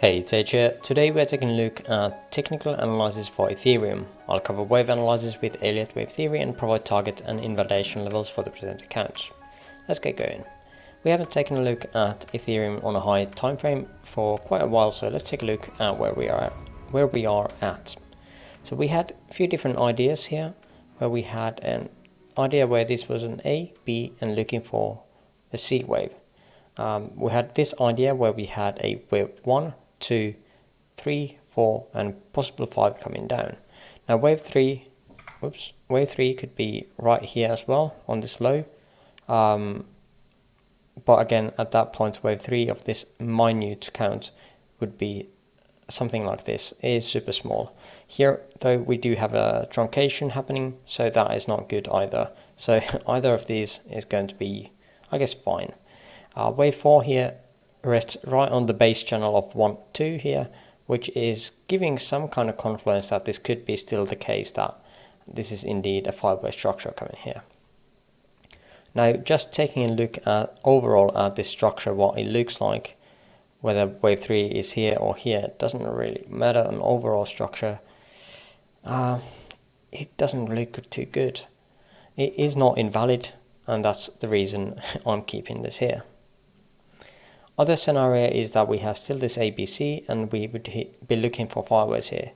Hey, it's Edge here. Today we're taking a look at technical analysis for Ethereum. I'll cover wave analysis with Elliott Wave Theory and provide target and invalidation levels for the present accounts. Let's get going. We haven't taken a look at Ethereum on a high time frame for quite a while, so let's take a look at where we are at. So we had a few different ideas here, where we had an idea where this was an A, B, and looking for a C wave. We had this idea where we had a wave 1, 2, 3, 4, and possible 5 coming down. Now wave 3 could be right here as well on this low. But again, at that point, wave 3 of this minute count would be something like this. It is super small. Here, though, we do have a truncation happening, so that is not good either. So either of these is going to be, I guess, fine. Wave 4 here rests right on the base channel of 1, 2 here, which is giving some kind of confluence that this could be still the case, that this is indeed a 5-way structure coming here. Now, just taking a look at overall at this structure, what it looks like, whether wave 3 is here or here, it doesn't really matter. An overall structure, it doesn't look too good. It is not invalid, and that's the reason I'm keeping this here. Other scenario is that we have still this ABC, and we would be looking for 5 ways here.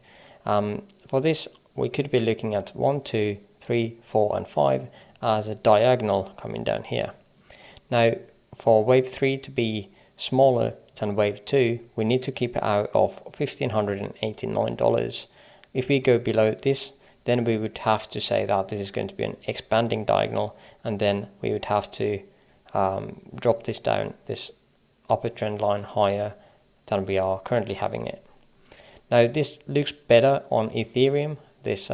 For this, we could be looking at 1, 2, 3, 4, and 5 as a diagonal coming down here. Now, for wave 3 to be smaller than wave 2, we need to keep it out of $1,589. If we go below this, then we would have to say that this is going to be an expanding diagonal, and then we would have to drop this down, this upper trend line higher than we are currently having it. Now this looks better on Ethereum, this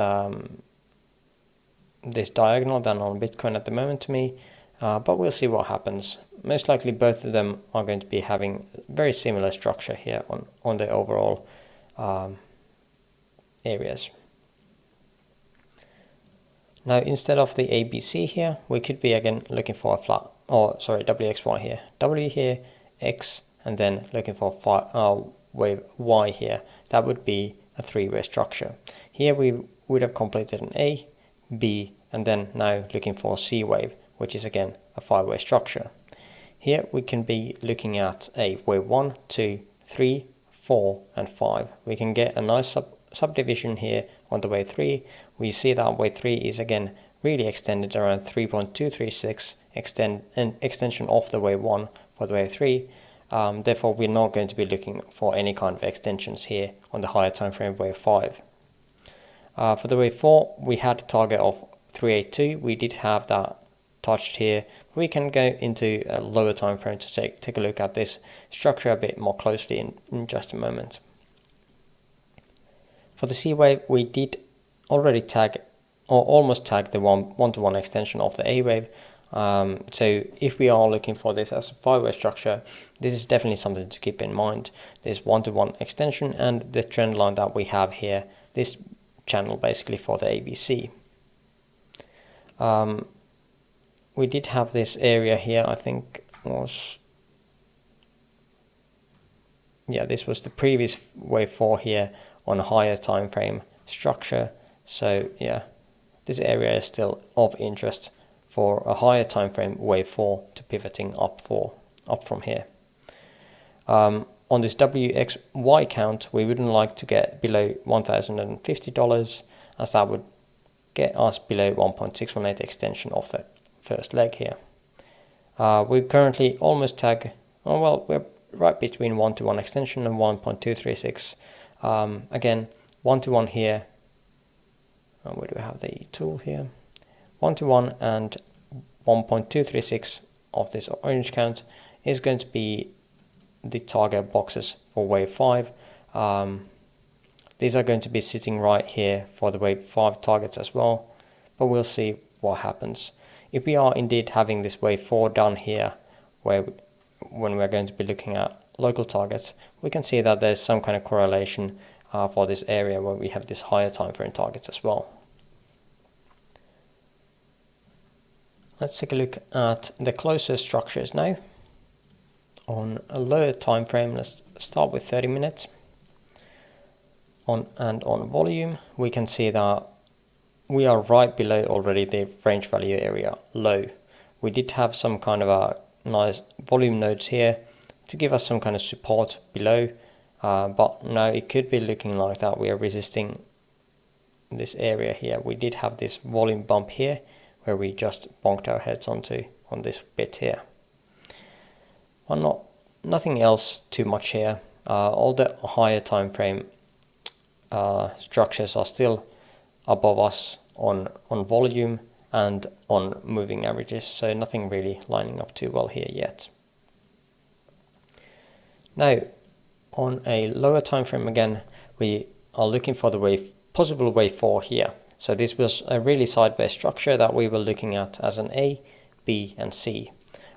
diagonal, than on Bitcoin at the moment to me, but we'll see what happens. Most likely both of them are going to be having very similar structure here on the overall areas. Now instead of the ABC here, we could be again looking for a flat, WXY here, W here, X, and then looking for wave Y here. That would be a 3-way structure. Here we would have completed an A, B, and then now looking for C wave, which is again a 5-way structure. Here we can be looking at a wave 1, 2, 3, 4, and 5. We can get a nice subdivision here on the wave 3. We see that wave 3 is again really extended around 3.236, an extension of the wave 1 for the wave 3. Therefore, we're not going to be looking for any kind of extensions here on the higher time frame wave 5. For the wave 4, we had a target of 382. We did have that touched here. We can go into a lower time frame to take a look at this structure a bit more closely in just a moment. For the C wave, we did already tag, or almost tag, the one-to-one extension of the A wave. So if we are looking for this as a 5-way structure, this is definitely something to keep in mind. This one-to-one extension and the trend line that we have here, this channel basically for the ABC. We did have this area here, I think this was the previous wave 4 here on a higher time frame structure. So yeah, this area is still of interest for a higher time frame wave 4 to pivoting up from here. On this WXY count, we wouldn't like to get below $1,050, as that would get us below 1.618 extension of the first leg here. We currently almost tag, we're right between 1-to-1 extension and 1.236. Again, 1-to-1 here. Where do we have the tool here? 1-to-1 and 1.236 of this orange count is going to be the target boxes for wave 5. These are going to be sitting right here for the wave 5 targets as well, but we'll see what happens. If we are indeed having this wave 4 down here, when we're going to be looking at local targets, we can see that there's some kind of correlation for this area where we have this higher time frame targets as well. Let's take a look at the closer structures now. On a lower time frame, let's start with 30 minutes. On volume, we can see that we are right below already the range value area low. We did have some kind of a nice volume nodes here to give us some kind of support below, but now it could be looking like that we are resisting this area here. We did have this volume bump here where we just bonked our heads on this bit here. Well, nothing else too much here. All the higher time frame structures are still above us on volume and on moving averages, so nothing really lining up too well here yet. Now on a lower time frame again, we are looking for the possible wave 4 here. So this was a really sideways structure that we were looking at as an A, B and C.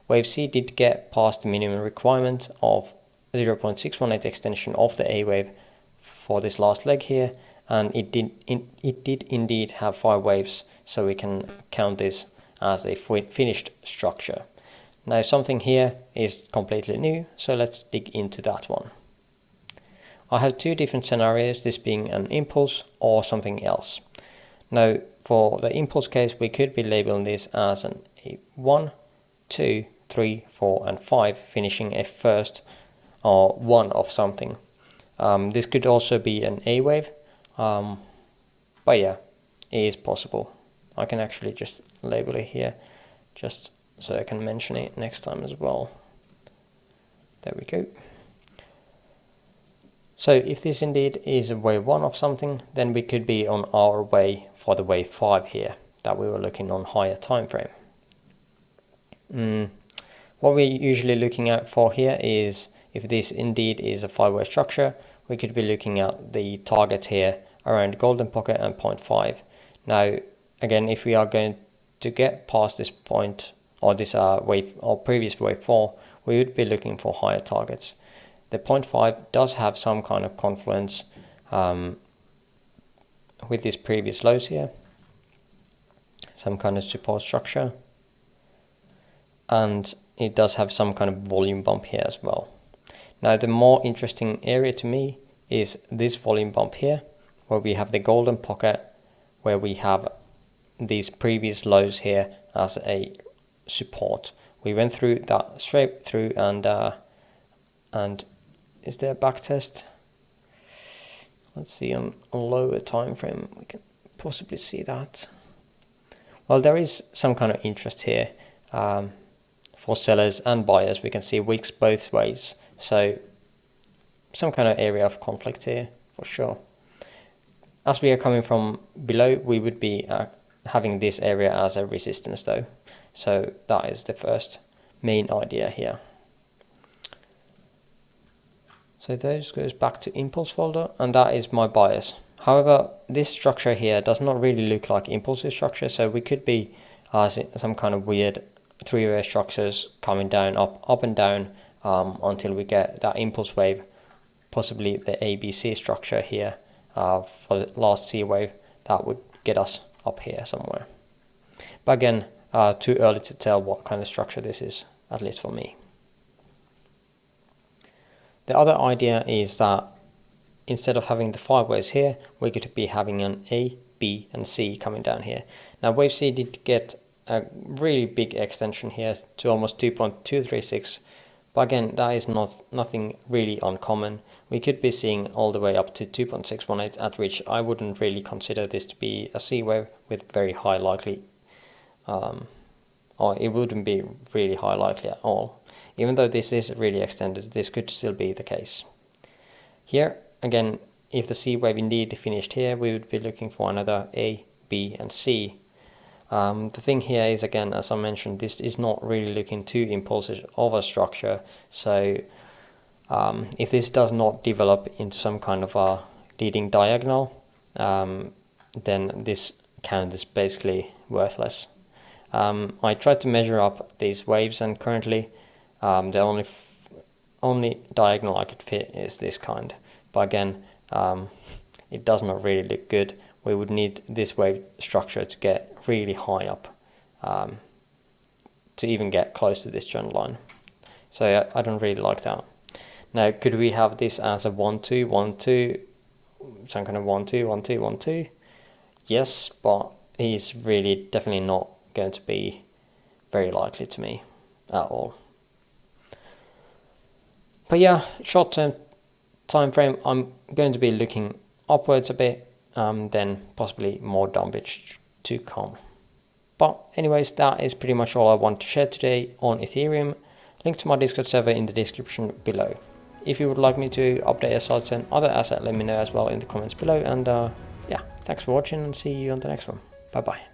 Wave C did get past the minimum requirement of 0.618 extension of the A wave for this last leg here, and it did indeed have 5 waves, so we can count this as a finished structure. Now something here is completely new, so let's dig into that one. I have 2 different scenarios, this being an impulse or something else. Now for the impulse case, we could be labeling this as a 1, 2, 3, 4 and 5, finishing a first or one of something. This could also be an A wave, but yeah, it is possible. I can actually just label it here, just so I can mention it next time as well. There we go. So if this indeed is a wave 1 of something, then we could be on our way for the wave 5 here, that we were looking on higher time frame. What we're usually looking at for here is, if this indeed is a 5-way structure, we could be looking at the targets here around golden pocket and 0.5. Now again, if we are going to get past this point or this wave or previous wave 4, we would be looking for higher targets. The 0.5 does have some kind of confluence with these previous lows here, some kind of support structure, and it does have some kind of volume bump here as well. Now the more interesting area to me is this volume bump here, where we have the golden pocket, where we have these previous lows here as a support. We went through that straight through, and is there a back test? Let's see, on a lower time frame we can possibly see that. Well, there is some kind of interest here for sellers and buyers. We can see wicks both ways, so some kind of area of conflict here for sure. As we are coming from below, we would be having this area as a resistance though, so that is the first main idea here. So those goes back to impulse folder, and that is my bias. However, this structure here does not really look like impulsive structure, so we could be some kind of weird 3-way structures coming down, up and down until we get that impulse wave, possibly the ABC structure here for the last C wave that would get us up here somewhere. But again, too early to tell what kind of structure this is, at least for me. The other idea is that instead of having the 5 waves here, we could be having an A, B and C coming down here. Now wave C did get a really big extension here to almost 2.236, but again, that is nothing really uncommon. We could be seeing all the way up to 2.618, at which I wouldn't really consider this to be a C wave with very high likely, or it wouldn't be really high likely at all. Even though this is really extended, this could still be the case. Here, again, if the C wave indeed finished here, we would be looking for another A, B and C. The thing here is, again, as I mentioned, this is not really looking too impulsive of a structure, so if this does not develop into some kind of a leading diagonal, then this count is basically worthless. I tried to measure up these waves, and currently the only diagonal I could fit is this kind, but again, it does not really look good. We would need this wave structure to get really high up to even get close to this trend line. So I don't really like that. Now, could we have this as a 1-2, 1-2, some kind of 1-2, 1-2, 1-2? Yes, but he's really definitely not going to be very likely to me at all. But yeah, short-term time frame, I'm going to be looking upwards a bit, then possibly more downwards to come. But anyways, that is pretty much all I want to share today on Ethereum. Link to my Discord server in the description below. If you would like me to update your sites and other assets, let me know as well in the comments below. And yeah, thanks for watching and see you on the next one. Bye bye.